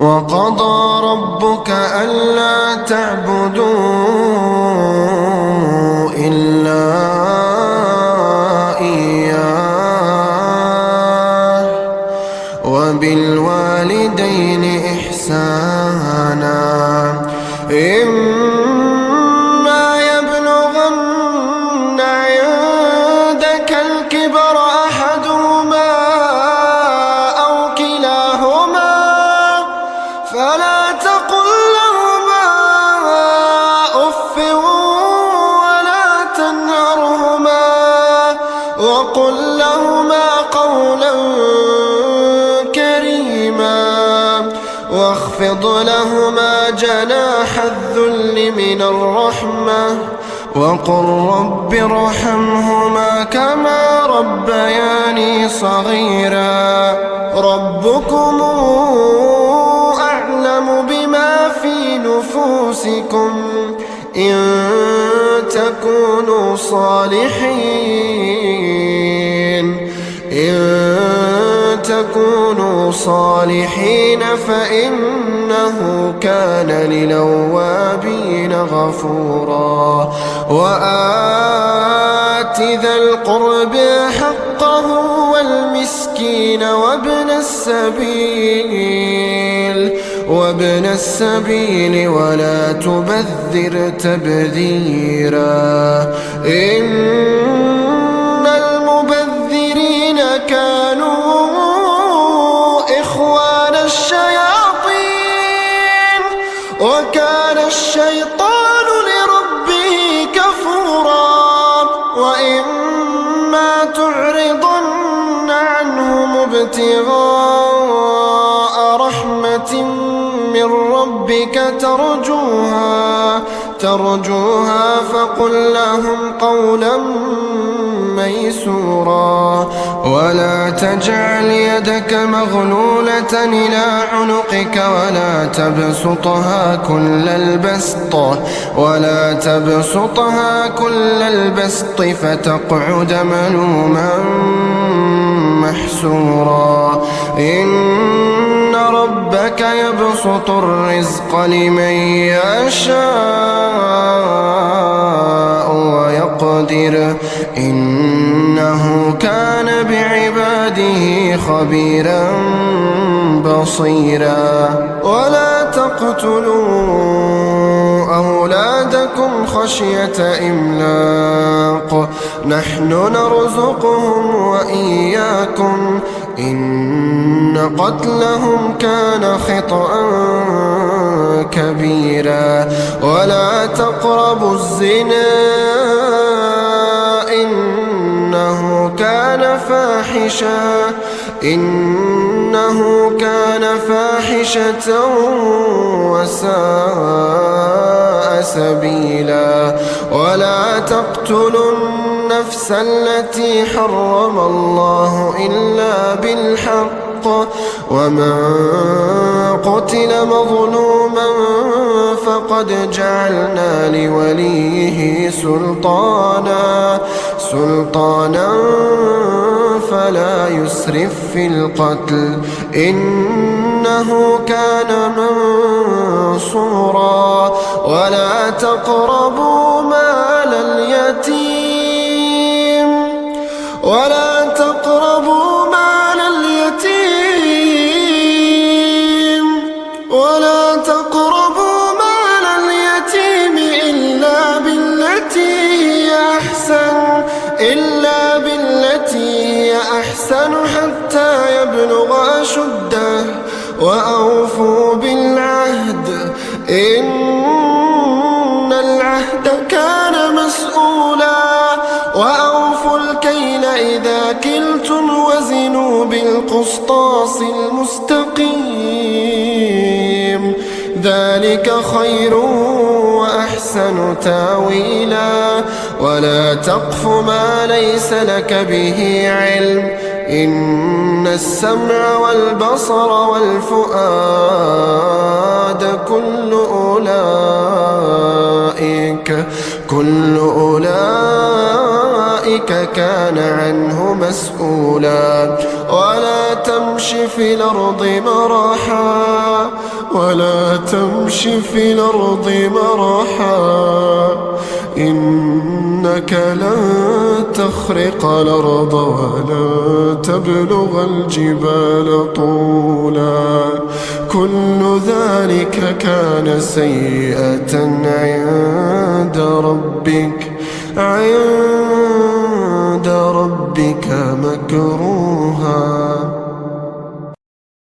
وقضى ربك ألا تعبدوا إلا إياه وبالوالدين إحسانا إما يبلغن عندك الكبر أحدهما أو كلاهما فلا تقل لهما أف ولا تنهرهما وقل لهما قولا كريما واخفض لهما جناح الذل من الرحمة وقل رب ارحمهما كما ربياني صغيرا ربكم أعلم بما في نفوسكم إن تكونوا صالحين فإنه كان للأوابين غفورا وآت ذا القرب حقه والمسكين وابن السبيل ولا تبذر تبذيرا إن المبذرين كانوا إخوان الشياطين وكان الشيطان لربه كفورا وإما تعرضن عنهم ابتغاء رحمة من ربك ترجوها فقل لهم قولا ميسورا ولا تجعل يدك مغلولة إلى عنقك ولا تبسطها كل البسط فتقعد ملوما محسورا إن ربك يبسط الرزق لمن يشاء ويقدر إنه كان بعباده خبيرا بصيرا ولا تقتلوا أولادكم خشية إملاق نحن نرزقهم وإياكم إن قتلهم كان خطأ كبيرا ولا تقربوا الزنا إنه كان فاحشة وساء سبيلا ولا تقتلوا النفس التي حرم الله إلا بالحق ومن قتل مظلوما فقد جعلنا لوليه سلطانا فلا يسرف في القتل إنه كان منصورا ولا تقربوا مال اليتيم إلا بالتي هي أحسن حتى يبلغ أشده وأوفوا بالعهد إن العهد كان مسؤولا وأوفوا الكيل إذا كلتم وزنوا بالقسطاس المستقيم ذلك خير وأحسن تاويلا ولا تقف ما ليس لك به علم إن السمع والبصر والفؤاد كل أولئك كان عنه مسؤولا ولا تمش في الأرض مرحا ولا تمش في الأرض مرحا إنك لن تخرق الأرض ولن تبلغ الجبال طولا كل ذلك كان سيئة عند ربك مكروها